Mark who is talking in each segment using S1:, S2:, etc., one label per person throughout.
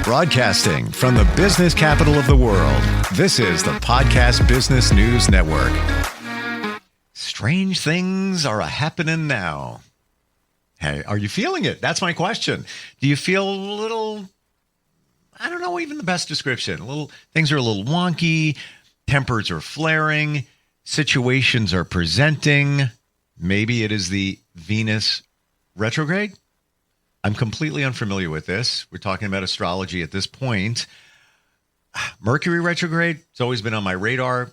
S1: Broadcasting from the business capital of the world, this is the Podcast Business News Network. Strange things are happening now. Hey, are you feeling it? That's my question. Do you feel a little, I don't know, even the best description. Things are a little wonky. Tempers are flaring. Situations are presenting. Maybe it is the Venus retrograde. I'm completely unfamiliar with this. We're talking about astrology at this point. Mercury retrograde, it's always been on my radar.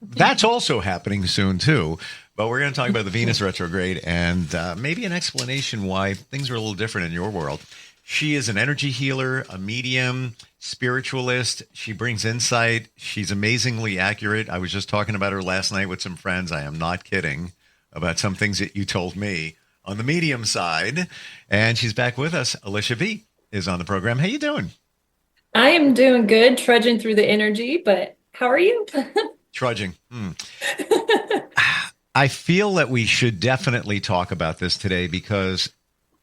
S1: That's also happening soon, too. But we're going to talk about the Venus retrograde and maybe an explanation why things are a little different in your world. She is an energy healer, a medium, spiritualist. She brings insight. She's amazingly accurate. I was just talking about her last night with some friends. I am not kidding about some things that you told me on the medium side. And she's back with us. Alisha V is on the program. How you doing?
S2: I am doing good, trudging through the energy, but how are you?
S1: Trudging. I feel that we should definitely talk about this today because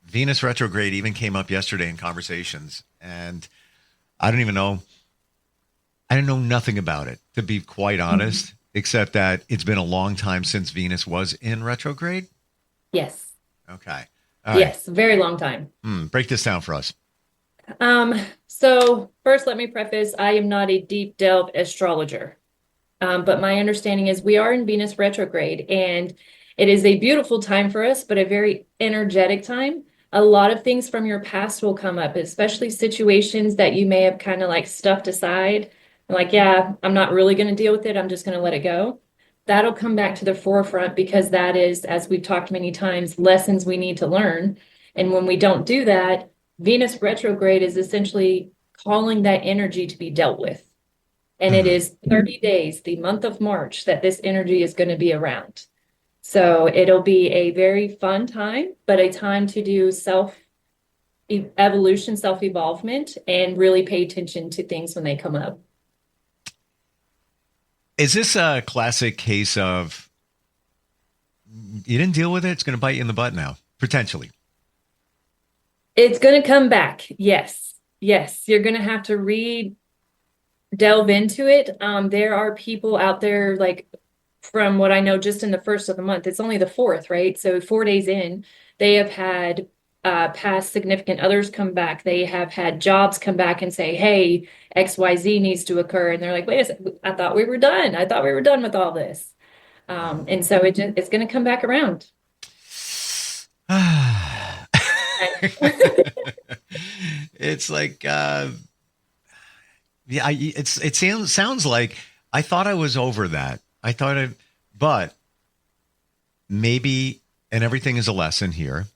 S1: Venus retrograde even came up yesterday in conversations. And I don't even know. I don't know nothing about it, to be quite honest, except that it's been a long time since Venus was in retrograde.
S2: Yes.
S1: Okay.
S2: Yes, very long time.
S1: Break this down for us.
S2: So first, let me preface, I am not a deep delve astrologer. But my understanding is we are in Venus retrograde, and it is a beautiful time for us, but a very energetic time. A lot of things from your past will come up, especially situations that you may have kind of like stuffed aside. Like, yeah, I'm not really going to deal with it. I'm just going to let it go. That'll come back to the forefront because that is, as we've talked many times, lessons we need to learn. And when we don't do that, Venus retrograde is essentially calling that energy to be dealt with. And it is 30 days, the month of March, that this energy is going to be around. So it'll be a very fun time, but a time to do self-evolution, self-evolvement, and really pay attention to things when they come up.
S1: Is this a classic case of you didn't deal with it? It's going to bite you in the butt now, potentially.
S2: It's going to come back. Yes. Yes. You're going to have to delve into it. There are people out there, like from what I know, just in the first of the month, it's only the 4th, right? So 4 days in, they have had past significant others come back. They have had jobs come back and say, hey, XYZ needs to occur. And they're like, wait a second, I thought we were done. I thought we were done with all this. And so it's going to come back around.
S1: It's like, it sounds like I thought I was over that. But maybe, and everything is a lesson here.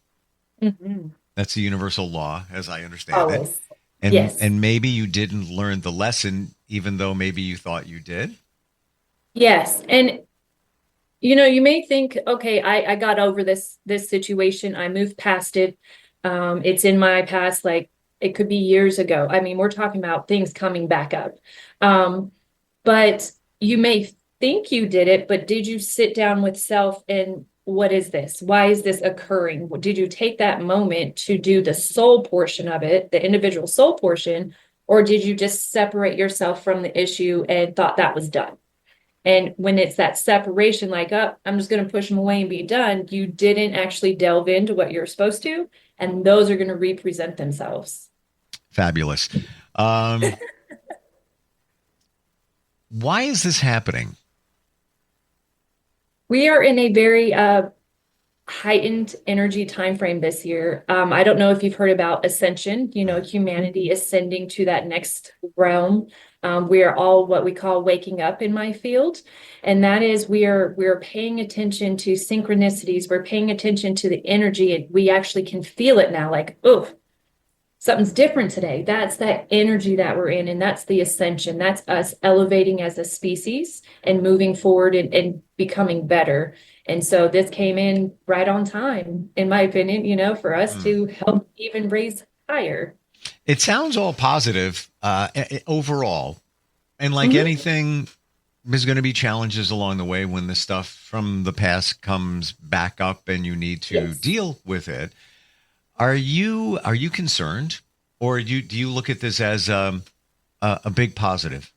S2: Mm-hmm.
S1: That's the universal law, as I understand
S2: Always.
S1: it. And,
S2: yes.
S1: And maybe you didn't learn the lesson, even though maybe you thought you did.
S2: Yes. And, you may think, okay, I got over this situation. I moved past it. It's in my past, like it could be years ago. I mean, we're talking about things coming back up. But you may think you did it, but did you sit down with self and what is this? Why is this occurring? Did you take that moment to do the soul portion of it, the individual soul portion, or did you just separate yourself from the issue and thought that was done? And when it's that separation, like, oh, I'm just going to push them away and be done, you didn't actually delve into what you're supposed to, and those are going to represent themselves.
S1: Fabulous. Why is this happening?
S2: We are in a very heightened energy time frame this year. I don't know if you've heard about ascension, humanity ascending to that next realm. We are all what we call waking up in my field. And that is we are paying attention to synchronicities. We're paying attention to the energy, and we actually can feel it now, like, oh, something's different today. That's that energy that we're in, and that's the ascension. That's us elevating as a species and moving forward and becoming better. And so this came in right on time, in my opinion, for us to help even raise higher.
S1: It sounds all positive overall. And like anything, there's going to be challenges along the way when the stuff from the past comes back up and you need to deal with it. Are you concerned, Or do you look at this as a big positive?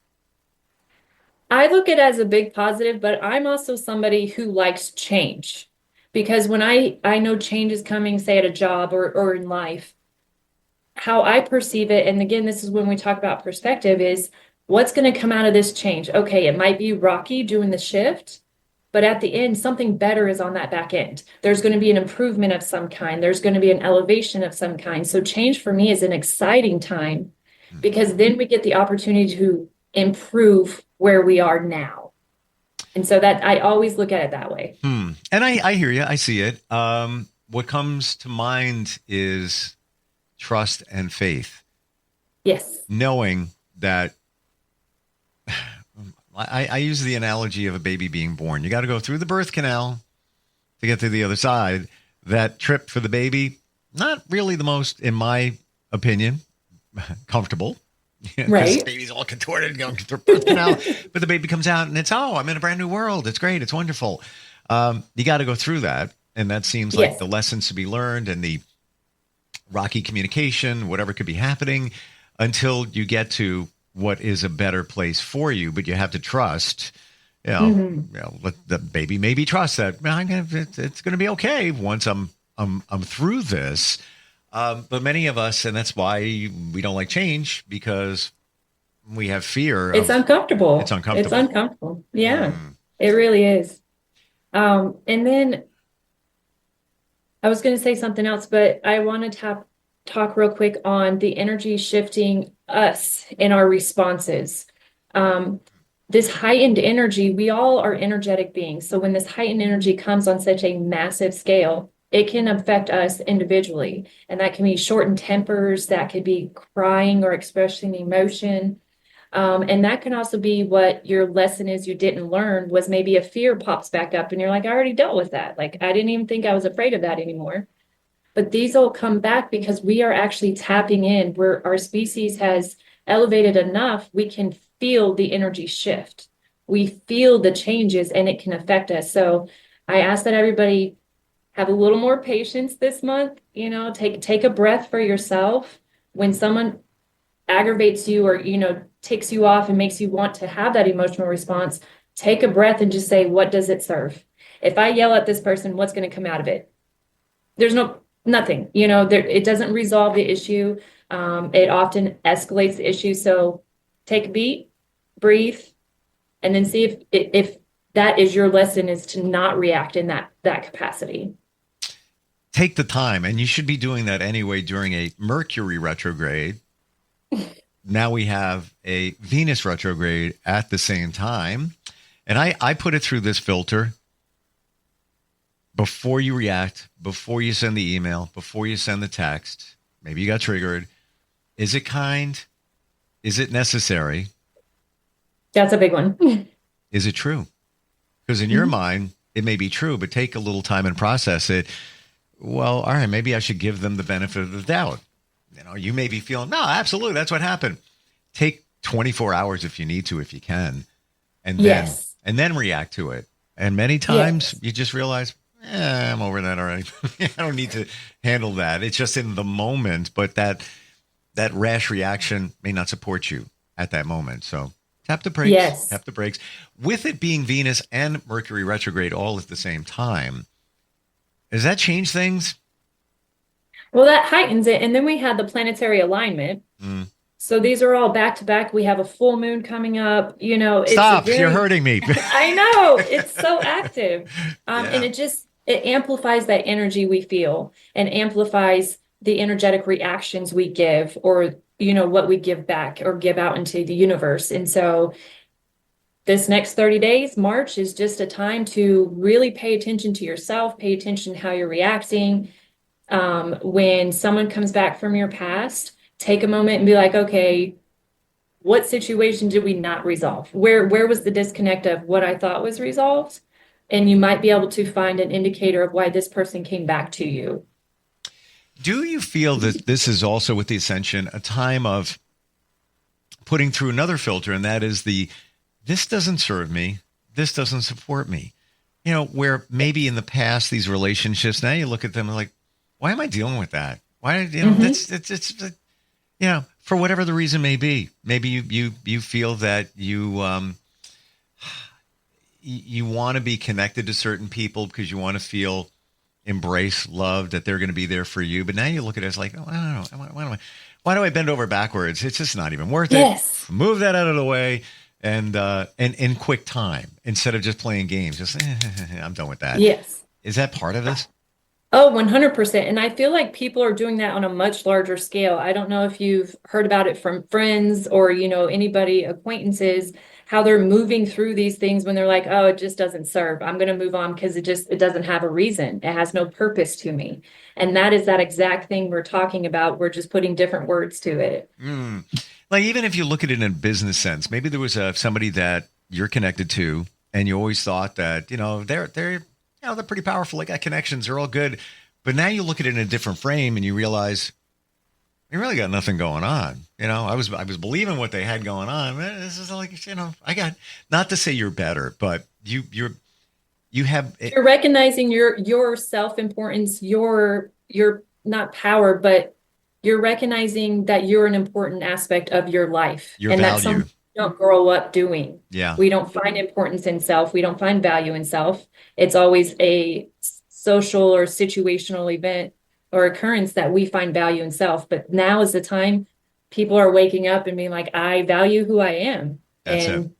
S2: I look at it as a big positive, but I'm also somebody who likes change because when I know change is coming, say at a job or in life, how I perceive it, and again, this is when we talk about perspective, is what's going to come out of this change? Okay, it might be rocky doing the shift, but at the end, something better is on that back end. There's going to be an improvement of some kind. There's going to be an elevation of some kind. So change for me is an exciting time because then we get the opportunity to improve where we are now. And so that I always look at it that way.
S1: And I hear you. I see it. What comes to mind is trust and faith.
S2: Yes.
S1: Knowing that I use the analogy of a baby being born. You got to go through the birth canal to get to the other side. That trip for the baby, not really the most, in my opinion, comfortable.
S2: Right.
S1: The baby's all contorted going through the birth canal, but the baby comes out and it's, I'm in a brand new world. It's great. It's wonderful. You got to go through that. And that seems like the lessons to be learned and the rocky communication, whatever could be happening until you get to what is a better place for you. But you have to trust, let the baby maybe trust that it's going to be okay once I'm through this. But many of us, and that's why we don't like change, because we have fear.
S2: It's uncomfortable.
S1: It's uncomfortable.
S2: It's uncomfortable. Yeah, it really is. And then I was going to say something else, but I want to talk real quick on the energy shifting us in our responses. This heightened energy, we all are energetic beings. So when this heightened energy comes on such a massive scale, it can affect us individually. And that can be shortened tempers, that could be crying or expressing emotion. And that can also be what your lesson is you didn't learn, was maybe a fear pops back up and you're like, I already dealt with that. Like, I didn't even think I was afraid of that anymore. But these will come back because we are actually tapping in where our species has elevated enough, we can feel the energy shift. We feel the changes and it can affect us. So I ask that everybody have a little more patience this month, take a breath for yourself. When someone aggravates you or, ticks you off and makes you want to have that emotional response, take a breath and just say, what does it serve? If I yell at this person, what's going to come out of it? There's nothing, it doesn't resolve the issue. It often escalates the issue. So take a beat, breathe, and then see if that is your lesson, is to not react in that capacity.
S1: Take the time, and you should be doing that anyway during a Mercury retrograde. Now we have a Venus retrograde at the same time. And I put it through this filter. Before you react, before you send the email, before you send the text, maybe you got triggered. Is it kind? Is it necessary?
S2: That's a big one.
S1: Is it true? Because in your mind, it may be true, but take a little time and process it. Well, all right, maybe I should give them the benefit of the doubt. You may be feeling, no, absolutely, that's what happened. Take 24 hours if you need to, if you can, and then react to it. And many times you just realize, I'm over that already. I don't need to handle that. It's just in the moment, but that rash reaction may not support you at that moment. So tap the brakes.
S2: Yes.
S1: Tap the brakes. With it being Venus and Mercury retrograde all at the same time, does that change things?
S2: Well, that heightens it. And then we had the planetary alignment. So these are all back to back. We have a full moon coming up.
S1: Stop! You're hurting me.
S2: I know, it's so active, and it amplifies that energy we feel and amplifies the energetic reactions we give, or what we give back or give out into the universe. And so this next 30 days, March, is just a time to really pay attention to yourself, pay attention to how you're reacting. When someone comes back from your past, take a moment and be like, okay, what situation did we not resolve? Where was the disconnect of what I thought was resolved? And you might be able to find an indicator of why this person came back to you.
S1: Do you feel that this is also, with the Ascension, a time of putting through another filter, and that is this doesn't serve me, this doesn't support me? Where maybe in the past, these relationships, now you look at them and like, why am I dealing with that? Why, For whatever the reason may be. Maybe you feel that you want to be connected to certain people because you want to feel embraced, loved, that they're going to be there for you. But now you look at it as like, oh, I don't know, why do I bend over backwards? It's just not even worth it.
S2: Yes.
S1: Move that out of the way, and in quick time, instead of just playing games. Just I'm done with that.
S2: Yes.
S1: Is that part of this?
S2: Oh, 100%. And I feel like people are doing that on a much larger scale. I don't know if you've heard about it from friends or, anybody, acquaintances, how they're moving through these things when they're like, oh, it just doesn't serve. I'm going to move on because it doesn't have a reason. It has no purpose to me. And that is that exact thing we're talking about. We're just putting different words to it.
S1: Like, even if you look at it in a business sense, maybe there was somebody that you're connected to, and you always thought that, they're pretty powerful. They got connections. They're all good. But now you look at it in a different frame and you realize they really got nothing going on. I was believing what they had going on. This is like, I got, not to say you're better, but you have.
S2: You're recognizing your self-importance, your not power, but you're recognizing that you're an important aspect of your life.
S1: Your
S2: and
S1: value.
S2: That's something you don't grow up doing.
S1: Yeah.
S2: We don't find importance in self. We don't find value in self. It's always a social or situational event or occurrence that we find value in self. But now is the time people are waking up and being like, I value who I am.
S1: That's
S2: and
S1: it.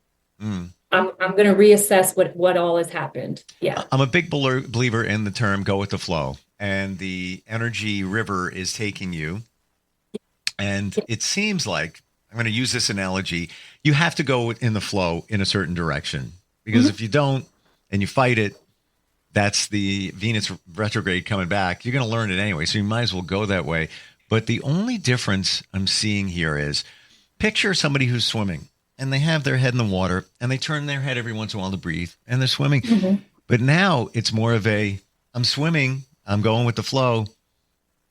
S1: Mm.
S2: I'm going to reassess what all has happened. Yeah.
S1: I'm a big believer in the term go with the flow, and the energy river is taking you. And it seems like, I'm going to use this analogy, you have to go in the flow in a certain direction, because if you don't and you fight it, that's the Venus retrograde coming back. You're going to learn it anyway. So you might as well go that way. But the only difference I'm seeing here is, picture somebody who's swimming and they have their head in the water and they turn their head every once in a while to breathe and they're swimming. But now it's more of I'm swimming, I'm going with the flow,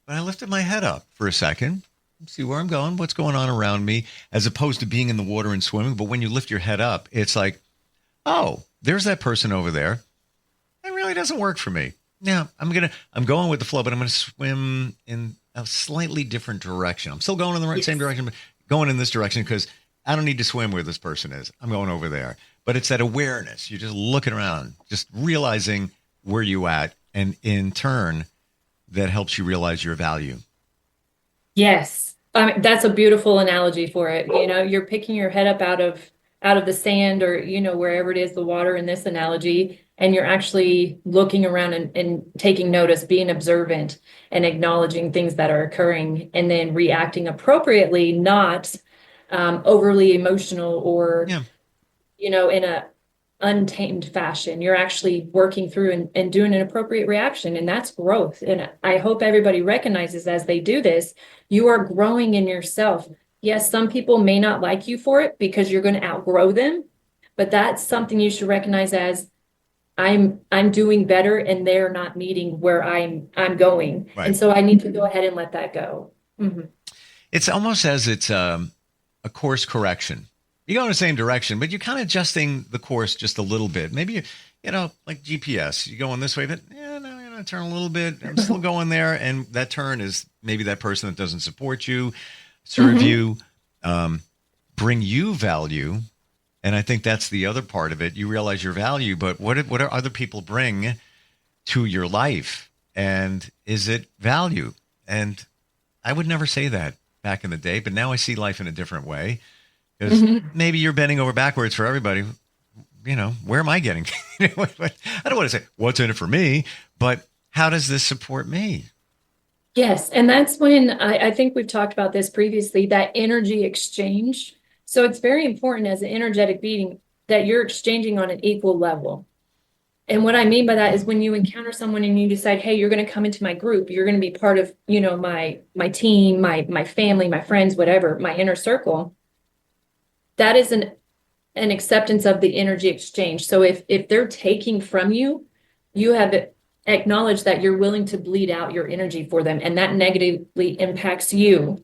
S1: but I lifted my head up for a second, see where I'm going, what's going on around me, as opposed to being in the water and swimming. But when you lift your head up, it's like, oh, there's that person over there. It really doesn't work for me. Now I'm going with the flow, but I'm going to swim in a slightly different direction. I'm still going in the same direction, but going in this direction because I don't need to swim where this person is. I'm going over there. But it's that awareness. You're just looking around, just realizing where you at. And in turn, that helps you realize your value.
S2: Yes. That's a beautiful analogy for it. You're picking your head up out of the sand or, wherever it is, the water in this analogy, and you're actually looking around and taking notice, being observant and acknowledging things that are occurring, and then reacting appropriately, not overly emotional or, in a untamed fashion. You're actually working through and doing an appropriate reaction, and that's growth. And I hope everybody recognizes as they do this, you are growing in yourself. Yes, some people may not like you for it because you're going to outgrow them, but that's something you should recognize as, I'm doing better and they're not meeting where I'm going.
S1: Right.
S2: And so I need to go ahead and let that go.
S1: It's almost as it's a course correction. You go in the same direction, but you're kind of adjusting the course just a little bit. Maybe, like GPS, you're going this way, but turn a little bit. I'm still going there. And that turn is maybe that person that doesn't support you, serve you, bring you value. And I think that's the other part of it. You realize your value, but what are other people bring to your life? And is it value? And I would never say that back in the day, but now I see life in a different way. Because maybe you're bending over backwards for everybody. Where am I getting? I don't want to say what's in it for me, but how does this support me?
S2: Yes. And that's when I think we've talked about this previously, that energy exchange. So it's very important as an energetic being that you're exchanging on an equal level. And what I mean by that is when you encounter someone and you decide, hey, you're going to come into my group, you're going to be part of, my team, my family, my friends, whatever, my inner circle. That is an acceptance of the energy exchange. So if they're taking from you, you have acknowledged that you're willing to bleed out your energy for them, and that negatively impacts you.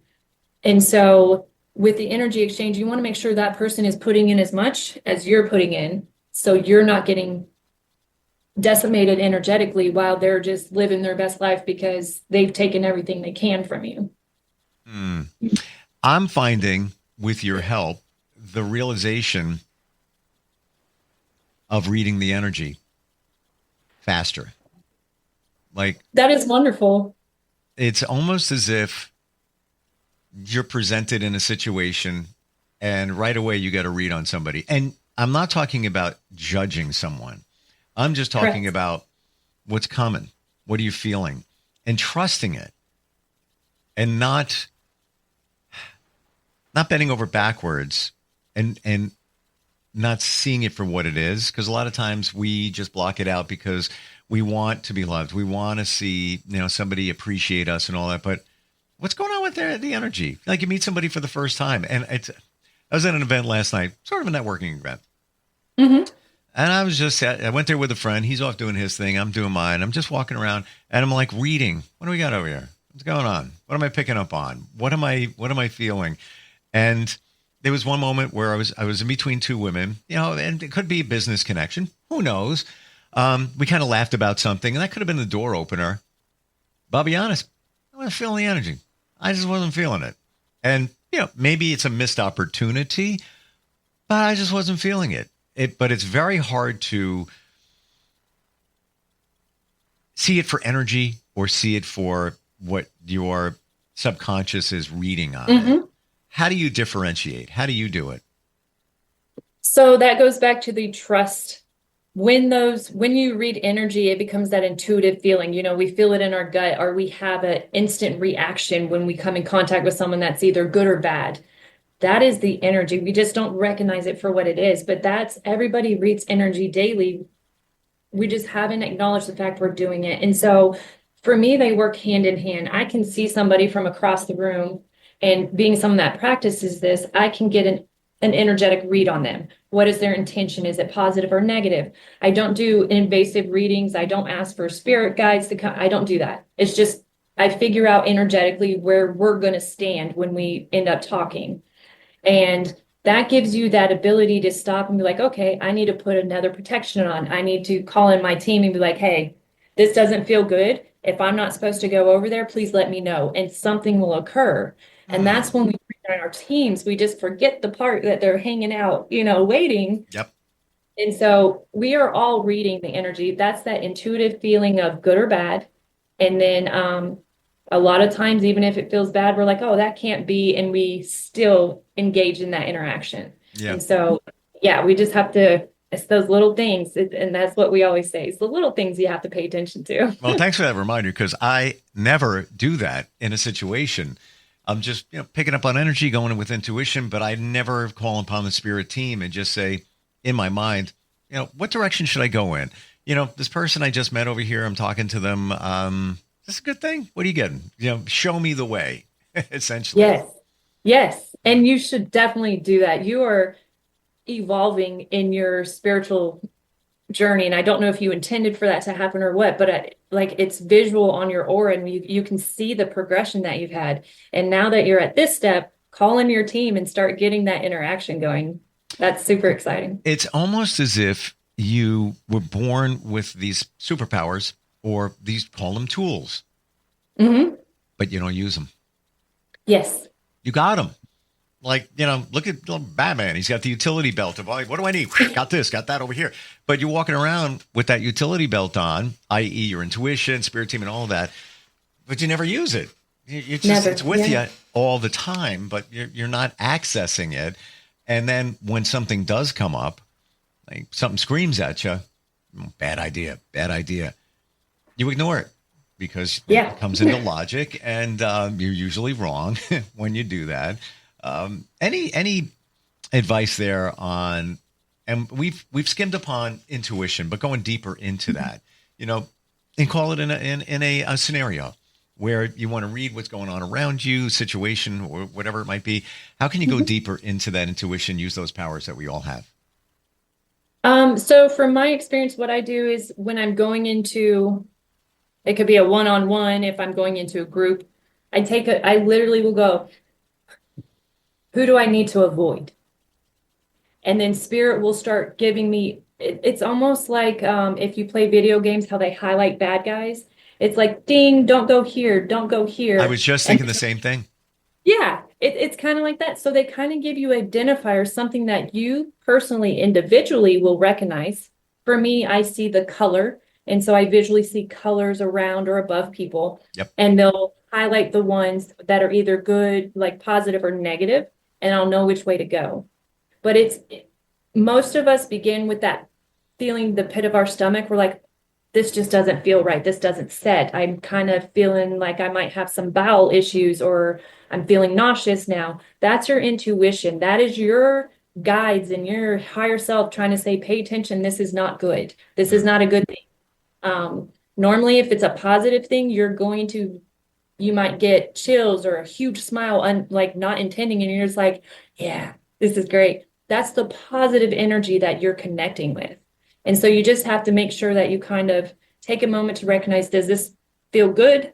S2: And so with the energy exchange, you want to make sure that person is putting in as much as you're putting in, so you're not getting decimated energetically while they're just living their best life because they've taken everything they can from you.
S1: I'm finding with your help the realization of reading the energy faster. Like
S2: That is wonderful.
S1: it's almost as if you're presented in a situation and right away you get a read on somebody. And I'm not talking about judging someone. I'm just talking
S2: Correct.
S1: about what's coming. What are you feeling? And trusting it and not bending over backwards and not seeing it for what it is. Because a lot of times we just block it out because we want to be loved. We want to see, somebody appreciate us and all that. But what's going on with the energy? Like you meet somebody for the first time. And I was at an event last night, sort of a networking event.
S2: Hmm.
S1: And I went there with a friend. He's off doing his thing. I'm doing mine. I'm just walking around and I'm like reading. What do we got over here? What's going on? What am I picking up on? What am I feeling? And there was one moment where I was in between two women, and it could be a business connection. Who knows? We kind of laughed about something, and that could have been the door opener. But I'll be honest, I wasn't feeling the energy. I just wasn't feeling it. And, maybe it's a missed opportunity, but I just wasn't feeling it. But it's very hard to see it for energy or see it for what your subconscious is reading on it.
S2: Hmm.
S1: How do you differentiate? How do you do it?
S2: So that goes back to the trust. When you read energy, it becomes that intuitive feeling. We feel it in our gut, or we have an instant reaction when we come in contact with someone that's either good or bad. That is the energy. We just don't recognize it for what it is. But everybody reads energy daily. We just haven't acknowledged the fact we're doing it. And so for me, they work hand in hand. I can see somebody from across the room, and being someone that practices this, I can get an energetic read on them. What is their intention? Is it positive or negative? I don't do invasive readings. I don't ask for spirit guides to come. I don't do that. It's just I figure out energetically where we're going to stand when we end up talking. And that gives you that ability to stop and be like, okay, I need to put another protection on. I need to call in my team and be like, hey, this doesn't feel good. If I'm not supposed to go over there, please let me know. And something will occur. And that's when we bring in our teams. We just forget the part that they're hanging out, waiting.
S1: Yep.
S2: And so we are all reading the energy. That's that intuitive feeling of good or bad. And then a lot of times, even if it feels bad, we're like, oh, that can't be. And we still engage in that interaction.
S1: Yeah.
S2: And so, yeah, we just have to, it's those little things. And that's what we always say. It's the little things you have to pay attention to.
S1: Well, thanks for that reminder because I never do that in a situation. I'm just picking up on energy, going with intuition, but I never call upon the spirit team and just say in my mind, what direction should I go in? This person I just met over here, I'm talking to them. Is this a good thing? What are you getting? Show me the way, essentially.
S2: Yes. Yes. And you should definitely do that. You are evolving in your spiritual journey. And I don't know if you intended for that to happen or what, but like it's visual on your aura and you can see the progression that you've had. And now that you're at this step, call in your team and start getting that interaction going. That's super exciting.
S1: It's almost as if you were born with these superpowers or call them tools,
S2: Hmm.
S1: but you don't use them.
S2: Yes.
S1: You got them. Like, look at Batman. He's got the utility belt of, what do I need? Got this, got that over here. But you're walking around with that utility belt on, i.e. your intuition, spirit team, and all of that, but you never use it. It's with you all the time, but you're not accessing it. And then when something does come up, like something screams at you, bad idea, you ignore it because it comes into logic, and you're usually wrong when you do that. Any advice there on, and we've skimmed upon intuition, but going deeper into that, and call it in a scenario where you want to read what's going on around you, situation, or whatever it might be. How can you go deeper into that intuition, use those powers that we all have?
S2: So from my experience, what I do is when I'm going into, it could be a one-on-one, if I'm going into a group, I literally will go, who do I need to avoid? And then spirit will start giving me, it's almost like if you play video games, how they highlight bad guys. It's like, ding, don't go here, don't go here.
S1: I was just thinking the same thing.
S2: Yeah. It's kind of like that. So they kind of give you identifier, something that you personally, individually will recognize. For me, I see the color. And so I visually see colors around or above people.
S1: Yep.
S2: And they'll highlight the ones that are either good, like positive or negative, and I'll know which way to go. But most of us begin with that feeling the pit of our stomach. We're like, this just doesn't feel right. This doesn't set. I'm kind of feeling like I might have some bowel issues, or I'm feeling nauseous now. That's your intuition. That is your guides and your higher self trying to say, pay attention. This is not good. This is not a good thing. Normally, if it's a positive thing, you might get chills or a huge smile, like not intending, and you're just like, yeah, this is great. That's the positive energy that you're connecting with. And so you just have to make sure that you kind of take a moment to recognize, does this feel good?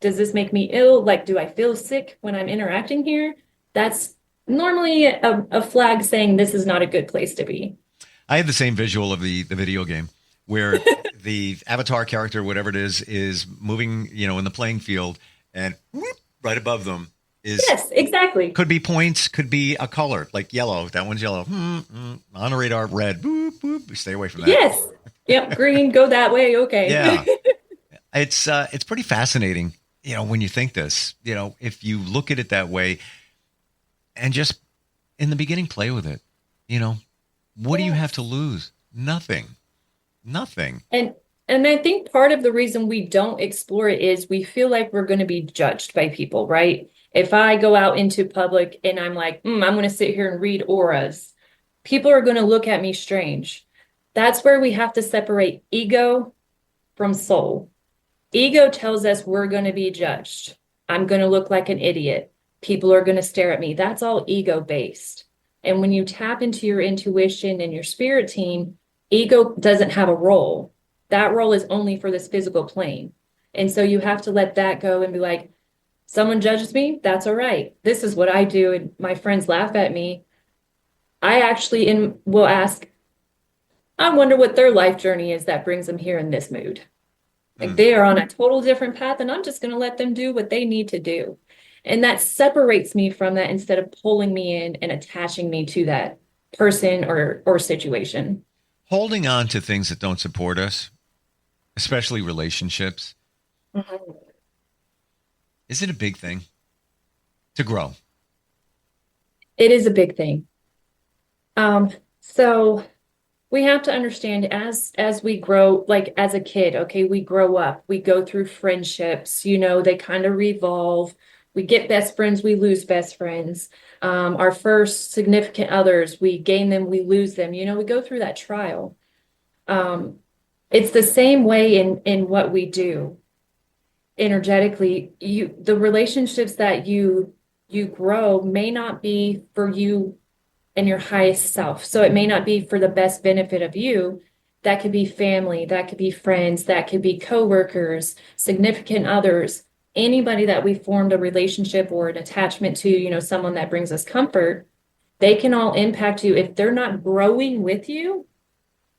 S2: Does this make me ill? Like, do I feel sick when I'm interacting here? That's normally a flag saying this is not a good place to be.
S1: I have the same visual of the video game where the avatar character, whatever it is moving, in the playing field, and whoop, right above them is,
S2: yes, exactly.
S1: Could be points, could be a color, like yellow. That one's yellow. On a radar, red. Boop, boop. Stay away from that.
S2: Yes. Yep. Green, go that way. Okay.
S1: Yeah. It's pretty fascinating, when you think this, if you look at it that way and just in the beginning, play with it. What do you have to lose? Nothing.
S2: And I think part of the reason we don't explore it is we feel like we're going to be judged by people, right? If I go out into public and I'm like, I'm going to sit here and read auras, people are going to look at me strange. That's where we have to separate ego from soul. Ego tells us we're going to be judged. I'm going to look like an idiot. People are going to stare at me. That's all ego based. And when you tap into your intuition and your spirit team, ego doesn't have a role. That role is only for this physical plane. And so you have to let that go and be like, someone judges me, that's all right. This is what I do. And my friends laugh at me. I actually will ask, I wonder what their life journey is that brings them here in this mood. Like they are on a total different path, and I'm just going to let them do what they need to do. And that separates me from that instead of pulling me in and attaching me to that person or situation.
S1: Holding on to things that don't support us, especially relationships, is it a big thing to grow?
S2: It is a big thing. So we have to understand as we grow, like as a kid, okay, we grow up, we go through friendships, they kind of revolve. We get best friends, we lose best friends. Our first significant others, we gain them, we lose them. We go through that trial. It's the same way in what we do energetically. The relationships that you grow may not be for you and your highest self. So it may not be for the best benefit of you. That could be family, that could be friends, that could be coworkers, significant others, anybody that we formed a relationship or an attachment to, someone that brings us comfort. They can all impact you if they're not growing with you,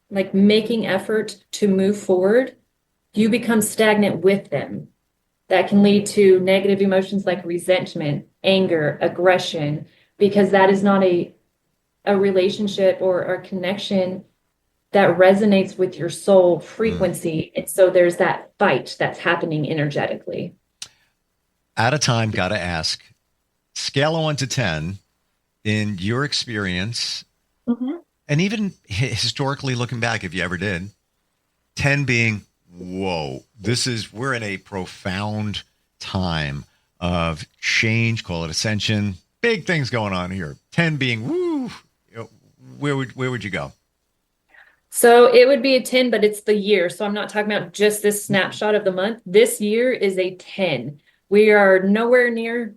S2: like making effort to move forward. You become stagnant with them. That can lead to negative emotions like resentment, anger, aggression, because that is not a relationship or a connection that resonates with your soul frequency. And so there's that fight that's happening energetically.
S1: Out of time, got to ask, scale of 1 to 10, in your experience, and even historically looking back, if you ever did, 10 being, whoa, we're in a profound time of change, call it ascension, big things going on here. 10 being, woo, where would you go?
S2: So it would be a 10, but it's the year. So I'm not talking about just this snapshot of the month. This year is a 10. We are nowhere near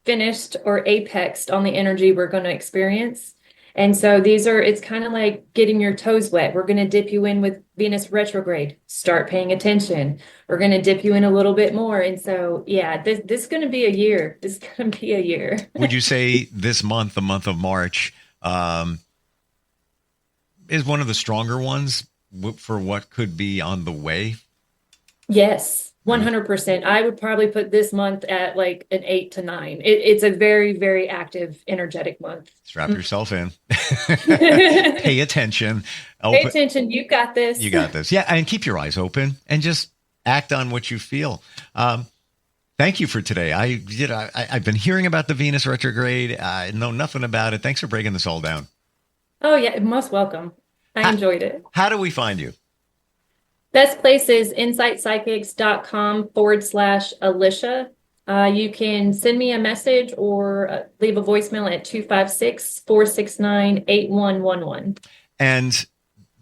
S2: finished or apexed on the energy we're going to experience. And so it's kind of like getting your toes wet. We're going to dip you in with Venus retrograde. Start paying attention. We're going to dip you in a little bit more. And so, yeah, this is going to be a year. This is going to be a year.
S1: Would you say this month, the month of March, is one of the stronger ones for what could be on the way?
S2: Yes. 100%. I would probably put this month at like an 8 to 9. It's a very, very active, energetic month.
S1: Strap yourself in. Pay attention.
S2: Pay attention. You got this.
S1: You got this. Yeah. And keep your eyes open and just act on what you feel. Thank you for today. I've been hearing about the Venus retrograde. I know nothing about it. Thanks for breaking this all down.
S2: Oh, yeah. Most welcome. I enjoyed it.
S1: How do we find you?
S2: Best place is insightpsychics.com/Alisha. You can send me a message or leave a voicemail at 256-469-8111.
S1: And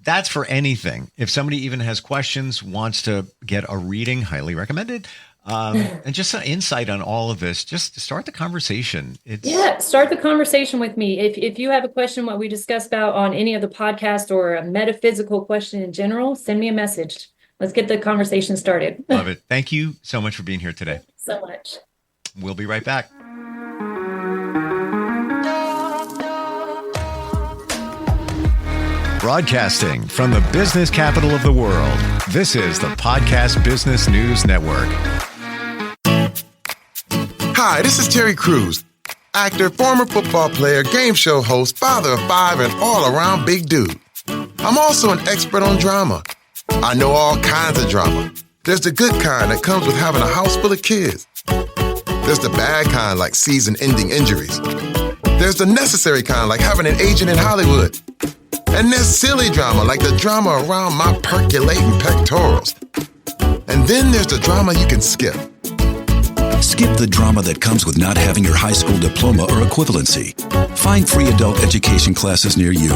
S1: that's for anything. If somebody even has questions, wants to get a reading, highly recommended. And just some insight on all of this, just to start the conversation.
S2: Start the conversation with me. If you have a question, what we discussed about on any of the podcast or a metaphysical question in general, send me a message. Let's get the conversation started.
S1: Love it. Thank you so much for being here today.
S2: So much.
S1: We'll be right back. Broadcasting from the business capital of the world, this is the Podcast Business News Network.
S3: Hi, this is Terry Crews, actor, former football player, game show host, father of 5, and all-around big dude. I'm also an expert on drama. I know all kinds of drama. There's the good kind that comes with having a house full of kids. There's the bad kind like season-ending injuries. There's the necessary kind like having an agent in Hollywood. And there's silly drama like the drama around my percolating pectorals. And then there's the drama you can skip.
S4: Skip the drama that comes with not having your high school diploma or equivalency. Find free adult education classes near you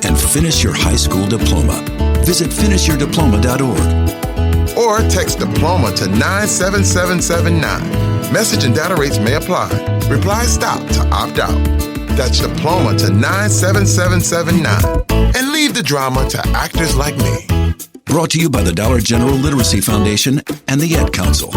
S4: and finish your high school diploma. Visit finishyourdiploma.org.
S3: Or text diploma to 97779. Message and data rates may apply. Reply STOP to opt out. That's diploma to 97779. And leave the drama to actors like me.
S4: Brought to you by the Dollar General Literacy Foundation and the Ad Council.